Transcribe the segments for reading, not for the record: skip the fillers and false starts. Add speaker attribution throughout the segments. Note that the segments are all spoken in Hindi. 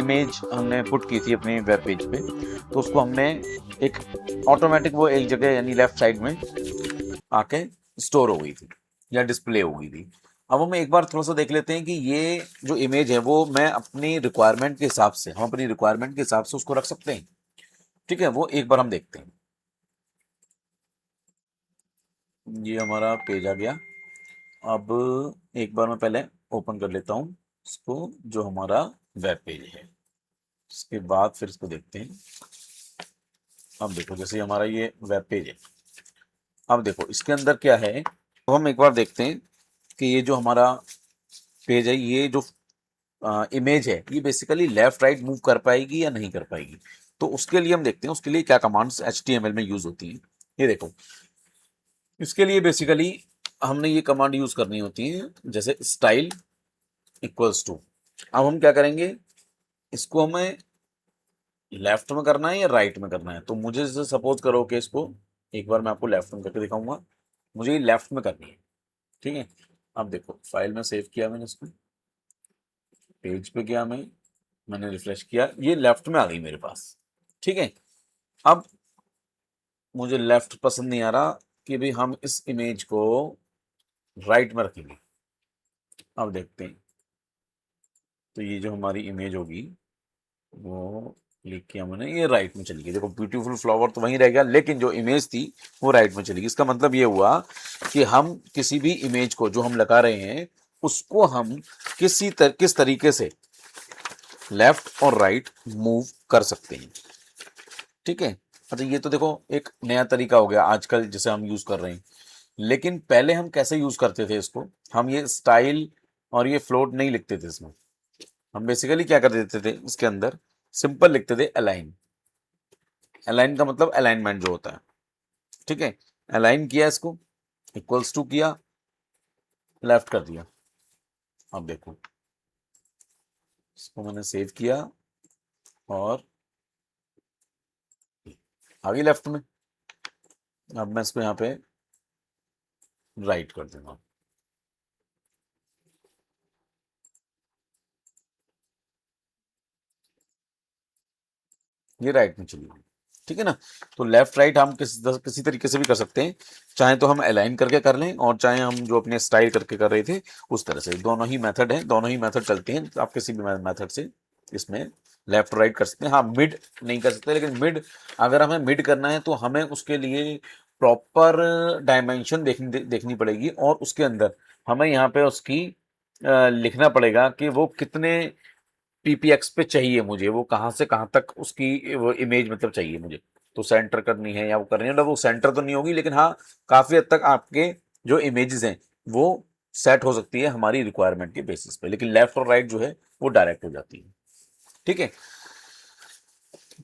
Speaker 1: इमेज हमने पुट की थी अपने वेब पेज पे, तो उसको हमने एक ऑटोमेटिक वो एक जगह यानी लेफ्ट साइड में आके स्टोर हो गई थी या डिस्प्ले हो गई थी। अब हम एक बार थोड़ा सा देख लेते हैं कि ये जो इमेज है वो मैं अपनी रिक्वायरमेंट के हिसाब से, हम अपनी रिक्वायरमेंट के हिसाब से उसको रख सकते हैं। ठीक है, वो एक बार हम देखते हैं। ये हमारा पेज आ गया। अब एक बार मैं पहले ओपन कर लेता हूँ इसको, जो हमारा वेब पेज है। उसके बाद फिर इसको देखते हैं। अब देखो, जैसे हमारा ये वेब पेज है, अब देखो इसके अंदर क्या है, तो हम एक बार देखते हैं कि ये जो हमारा पेज है, ये जो इमेज है, ये बेसिकली लेफ्ट राइट मूव कर पाएगी या नहीं कर पाएगी। तो उसके लिए हम देखते हैं उसके लिए क्या कमांड्स HTML में यूज होती हैं। ये देखो, इसके लिए बेसिकली हमने ये कमांड यूज करनी होती है, जैसे स्टाइल इक्वल्स टू। अब हम क्या करेंगे, इसको हमें लेफ्ट में करना है या राइट में करना है। तो मुझे जैसे सपोज करो कि इसको एक बार मैं आपको लेफ्ट में करके दिखाऊंगा, मुझे ये लेफ्ट में करनी है। ठीक है, अब देखो फाइल में सेव किया मैंने इसको, पेज पे गया मैंने रिफ्रेश किया, ये लेफ्ट में आ गई मेरे पास। ठीक है, अब मुझे लेफ्ट पसंद नहीं आ रहा कि भाई हम इस इमेज को राइट में रखेंगे। अब देखते हैं, तो ये जो हमारी इमेज होगी वो क्लिक किया मैंने, ये राइट में चली गई। देखो ब्यूटीफुल फ्लावर तो वहीं रह गया, लेकिन जो इमेज थी वो राइट में चली गई। इसका मतलब ये हुआ कि हम किसी भी इमेज को जो हम लगा रहे हैं उसको हम किस तरीके से लेफ्ट और राइट मूव कर सकते हैं। ठीक है, अच्छा ये तो देखो एक नया तरीका हो गया आजकल जिसे हम यूज कर रहे हैं। लेकिन पहले हम कैसे यूज करते थे इसको, हम ये स्टाइल और ये फ्लोट नहीं लिखते थे इसमें। हम बेसिकली क्या कर देते थे, इसके अंदर सिंपल लिखते थे अलाइन। अलाइन का मतलब अलाइनमेंट जो होता है। ठीक है, अलाइन किया इसको, इक्वल्स टू किया, लेफ्ट कर दिया। अब देखो इसको मैंने सेव किया और आ गई लेफ्ट में। अब मैं इसको यहाँ पे राइट कर दूंगा। ये राइट में चली गई। ठीक है ना, तो लेफ्ट राइट हम किसी तरीके से भी कर सकते हैं। चाहे तो हम अलाइन करके कर लें, और चाहे हम जो अपने स्टाइल करके कर रहे थे उस तरह से। दोनों ही मेथड हैं, दोनों ही मेथड चलते हैं। आप किसी भी मेथड से इसमें लेफ्ट राइट कर सकते हैं। हाँ, मिड नहीं कर सकते, लेकिन मिड, अगर हमें मिड करना है तो हमें उसके लिए प्रॉपर डायमेंशन देखनी पड़ेगी, और उसके अंदर हमें यहाँ पे उसकी लिखना पड़ेगा कि वो कितने PPX पे चाहिए मुझे, वो कहाँ से कहाँ तक उसकी वो इमेज मतलब चाहिए मुझे। तो सेंटर करनी है या वो करनी है, मतलब वो सेंटर तो नहीं होगी, लेकिन हाँ काफी हद तक आपके जो इमेजेस हैं वो सेट हो सकती है हमारी रिक्वायरमेंट के बेसिस पे, लेकिन लेफ्ट और राइट जो है वो डायरेक्ट हो जाती है। ठीक है,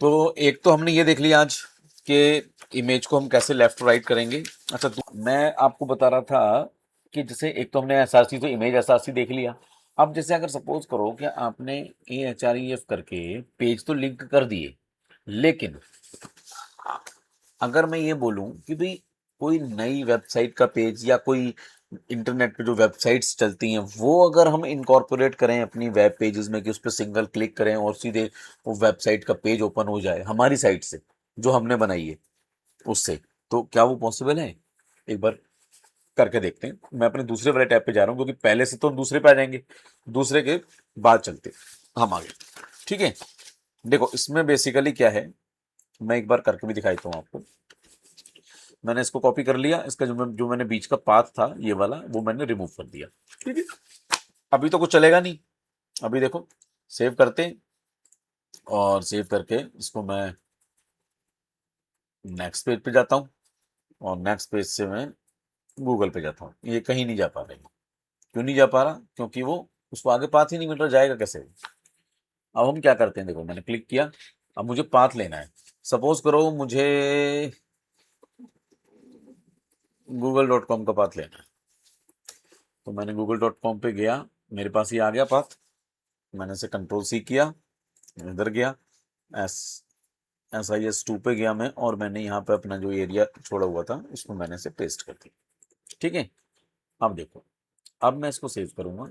Speaker 1: तो एक तो हमने ये देख लिया आज कि इमेज को हम कैसे लेफ्ट राइट करेंगे। अच्छा, तो मैं आपको बता रहा था कि जैसे एक तो हमने एसआरसी, तो इमेज एसआरसी देख लिया। अब जैसे अगर सपोज करो कि आपने AHREF करके पेज तो लिंक कर दिए, लेकिन अगर मैं ये बोलूं कि भाई कोई नई वेबसाइट का पेज या कोई इंटरनेट पे जो वेबसाइट्स चलती हैं वो अगर हम इनकॉर्पोरेट करें अपनी वेब पेजेस में, कि उस पर सिंगल क्लिक करें और सीधे वो वेबसाइट का पेज ओपन हो जाए हमारी साइट से जो हमने बनाई है उससे, तो क्या वो पॉसिबल है? एक बार करके देखते हैं। मैं अपने दूसरे वाले टैब पे जा रहा हूँ, क्योंकि पहले से तो हम दूसरे पे आ जाएंगे, दूसरे के बाद चलते हम आगे। ठीक है, देखो इसमें बेसिकली क्या है, मैं एक बार करके भी दिखाई हूँ आपको। मैंने इसको कॉपी कर लिया, इसका जो मैंने बीच का पाथ था ये वाला, वो मैंने रिमूव कर दिया। ठीक है, अभी तो कुछ चलेगा नहीं। अभी देखो सेव करते हैं, और सेव करके इसको मैं नेक्स्ट पेज पे जाता हूँ, और नेक्स्ट पेज से मैं गूगल पे जाता हूँ। ये कहीं नहीं जा पा रही। क्यों नहीं जा पा रहा? क्योंकि वो उसको आगे पाथ ही नहीं मिल रहा, जाएगा कैसे? अब हम क्या करते हैं, देखो मैंने क्लिक किया, अब मुझे पाथ लेना है। सपोज करो मुझे google.com का पाथ लेना है, तो मैंने google.com पे गया, मेरे पास ये आ गया पाथ। मैंने इसे कंट्रोल C किया, इधर गया, एस SIS2 पे गया मैं, और मैंने यहाँ पे अपना जो एरिया छोड़ा हुआ था इसको मैंने इसे पेस्ट कर दिया। ठीक है, अब देखो, अब मैं इसको सेव करूंगा,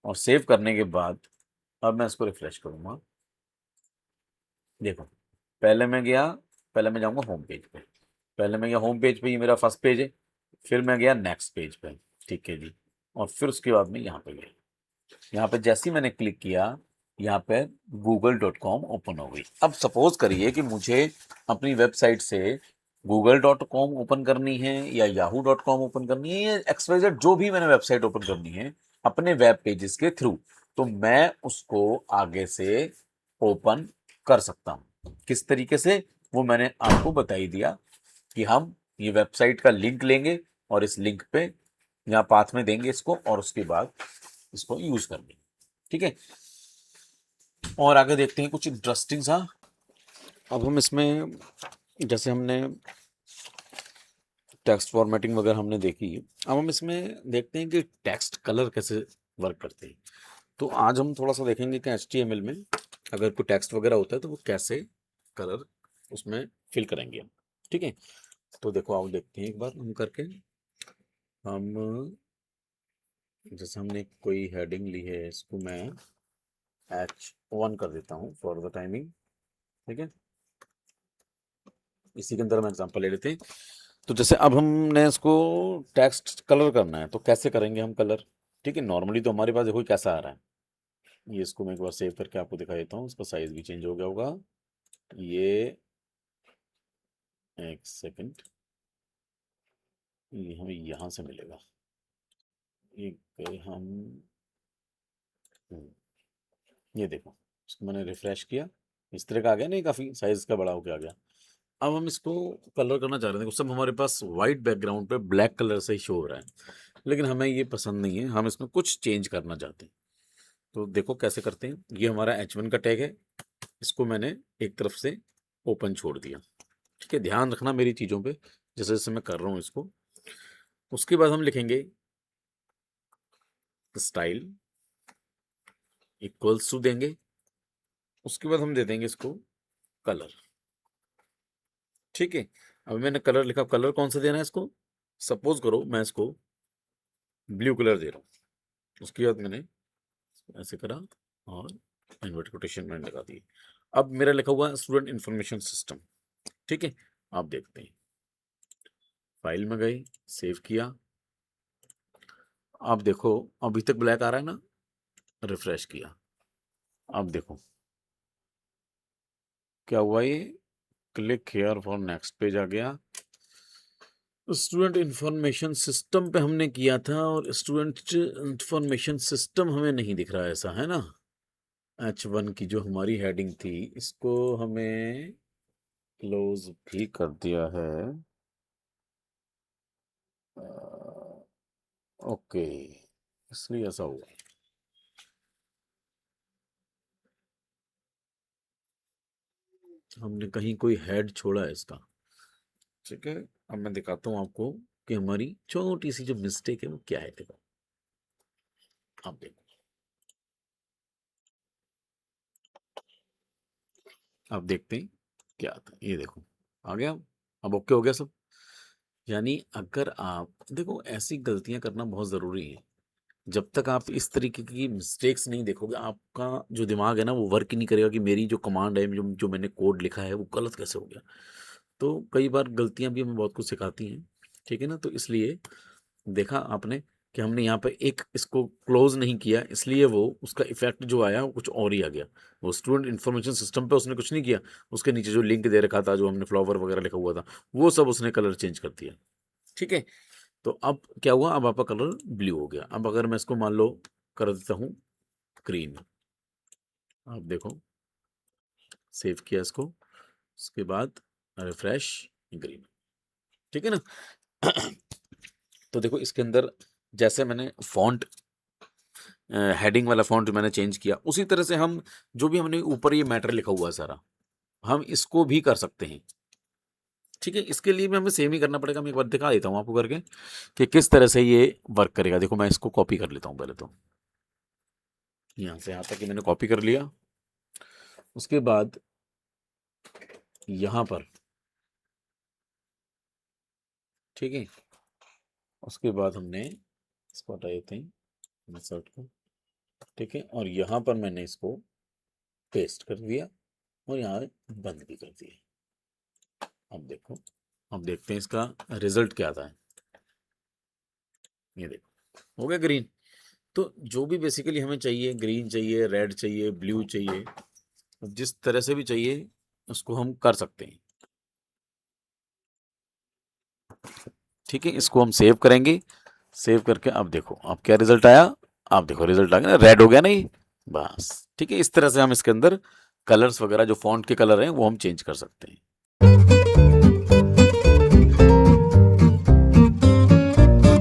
Speaker 1: और सेव करने के बाद अब मैं इसको रिफ्रेश करूंगा, देखो, पहले मैं गया, पहले मैं जाऊंगा होम पेज पे, पहले मैं गया होम पेज पे, ये मेरा फर्स्ट पेज है, फिर मैं गया नेक्स्ट पेज पे, ठीक है जी, और फिर उसके बाद में यहाँ पे गया, यहाँ पे जैसे ही मैंने क्लिक किया, यहाँ पे google.com ओपन हो गई। अब सपोज करिए कि मुझे अपनी वेबसाइट से google.com ओपन करनी है या yahoo.com ओपन करनी है या XYZ जो भी मैंने वेबसाइट ओपन करनी है अपने वेब पेजेस के थ्रू, तो मैं उसको आगे से ओपन कर सकता हूँ। किस तरीके से, वो मैंने आपको बता ही दिया कि हम ये वेबसाइट का लिंक लेंगे और इस लिंक पे यहाँ पाथ में देंगे इसको, और उसके बाद इसको यूज करनी, ठीक है। और आगे देखते हैं कुछ इंटरेस्टिंग सा। अब हम इसमें, जैसे हमने टेक्स्ट फॉर्मेटिंग वगैरह हमने देखी, अब हम इसमें देखते हैं कि टेक्स्ट कलर कैसे वर्क करते हैं। तो आज हम थोड़ा सा देखेंगे कि HTML में अगर कोई टेक्स्ट वगैरह होता है तो वो कैसे कलर उसमें फिल करेंगे हम, ठीक है। तो देखो आओ देखते हैं एक बार हम करके। हम जैसे हमने कोई हेडिंग ली है, इसको मैं H1 कर देता हूँ फॉर द टाइमिंग, ठीक है। इसी के अंदर हम एग्जांपल ले लेते हैं। तो जैसे अब हमने इसको टेक्स्ट कलर करना है, तो कैसे करेंगे हम कलर, ठीक है। नॉर्मली तो हमारे पास देखो कैसा आ रहा है, ये इसको मैं एक बार सेव करके आपको दिखा देता हूँ, इसका साइज भी चेंज हो गया होगा। ये एक सेकंड, ये हमें यहाँ से मिलेगा, एक हम ये देखो, इसको मैंने रिफ्रेश किया, इस तरह का आ गया, नहीं काफ़ी साइज का बड़ा होके आ गया। अब हम इसको कलर करना चाह रहे थे, उस समय हमारे पास वाइट बैकग्राउंड पे ब्लैक कलर से ही शो हो रहा है, लेकिन हमें ये पसंद नहीं है, हम इसमें कुछ चेंज करना चाहते हैं। तो देखो कैसे करते हैं। ये हमारा H1 का टैग है, इसको मैंने एक तरफ से ओपन छोड़ दिया, ठीक है। ध्यान रखना मेरी चीज़ों पे, जैसे जैसे मैं कर रहा हूँ इसको। उसके बाद हम लिखेंगे स्टाइल इक्वल्स टू देंगे, उसके बाद हम दे देंगे इसको कलर, ठीक है। अब मैंने कलर लिखा, कलर कौन सा देना है इसको, सपोज करो मैं इसको ब्लू कलर दे रहा हूँ। उसके बाद मैंने ऐसे करा और इन्वर्ट कोटेशन मैंने लगा दी। अब मेरा लिखा हुआ स्टूडेंट इंफॉर्मेशन सिस्टम, ठीक है। आप देखते हैं, फाइल में गए, सेव किया, आप देखो अभी तक ब्लैक आ रहा है ना, रिफ्रेश किया, अब देखो क्या हुआ, ये click here for next page आ गया। स्टूडेंट इंफॉर्मेशन सिस्टम पे हमने किया था और स्टूडेंट इंफॉर्मेशन सिस्टम हमें नहीं दिख रहा है, ऐसा है ना। H1 की जो हमारी हेडिंग थी, इसको हमें क्लोज भी कर दिया है, ओके, इसलिए ऐसा हुआ। हमने कहीं कोई हेड छोड़ा है इसका, ठीक है। अब मैं दिखाता हूँ आपको कि हमारी छोटी सी जो मिस्टेक है वो क्या है, देखो आप देखो, आप देखते हैं क्या आता है, ये देखो आ गया, अब ओके हो गया सब। यानी अगर आप देखो, ऐसी गलतियां करना बहुत ज़रूरी है। जब तक आप इस तरीके की मिस्टेक्स नहीं देखोगे, आपका जो दिमाग है ना वो वर्क ही नहीं करेगा कि मेरी जो कमांड है, जो जो मैंने कोड लिखा है वो गलत कैसे हो गया। तो कई बार गलतियां भी हमें बहुत कुछ सिखाती हैं, ठीक है ना। तो इसलिए देखा आपने कि हमने यहाँ पे एक इसको क्लोज नहीं किया, इसलिए वो उसका इफेक्ट जो आया वो कुछ और ही आ गया। वो स्टूडेंट इन्फॉर्मेशन सिस्टम पे उसने कुछ नहीं किया, उसके नीचे जो लिंक दे रखा था, जो हमने फ्लावर वगैरह लिखा हुआ था, वो सब उसने कलर चेंज कर दिया, ठीक है। तो अब क्या हुआ, अब आपका कलर ब्लू हो गया। अब अगर मैं इसको मान लो कर देता हूँ ग्रीन, आप देखो सेव किया इसको, उसके बाद रिफ्रेश, ग्रीन, ठीक है ना। तो देखो इसके अंदर जैसे मैंने फॉन्ट, हेडिंग वाला फॉन्ट मैंने चेंज किया, उसी तरह से हम जो भी हमने ऊपर ये मैटर लिखा हुआ है सारा, हम इसको भी कर सकते हैं, ठीक है। इसके लिए भी हमें सेम ही करना पड़ेगा। मैं एक बार दिखा देता हूँ आपको करके कि किस तरह से ये वर्क करेगा। देखो मैं इसको कॉपी कर लेता हूँ पहले, तो यहाँ से यहाँ तक कि मैंने कॉपी कर लिया, उसके बाद यहाँ पर, ठीक है, उसके बाद हमने इसको हटा देते हैं इंसर्ट को, ठीक है, और यहाँ पर मैंने इसको पेस्ट कर दिया, और यहाँ बंद भी कर दिए। अब देखो, अब देखते हैं इसका रिजल्ट क्या आता है। ये देखो हो गया ग्रीन। तो जो भी बेसिकली हमें चाहिए, ग्रीन चाहिए, रेड चाहिए, ब्लू चाहिए, जिस तरह से भी चाहिए उसको हम कर सकते हैं। ठीक है, इसको हम सेव करेंगे। सेव करके अब देखो अब क्या रिजल्ट आया। आप देखो रिजल्ट आ गया ना, रेड हो गया ना ये। बस ठीक है, इस तरह से हम इसके अंदर कलर्स वगैरह जो फॉन्ट के कलर हैं वो हम चेंज कर सकते हैं।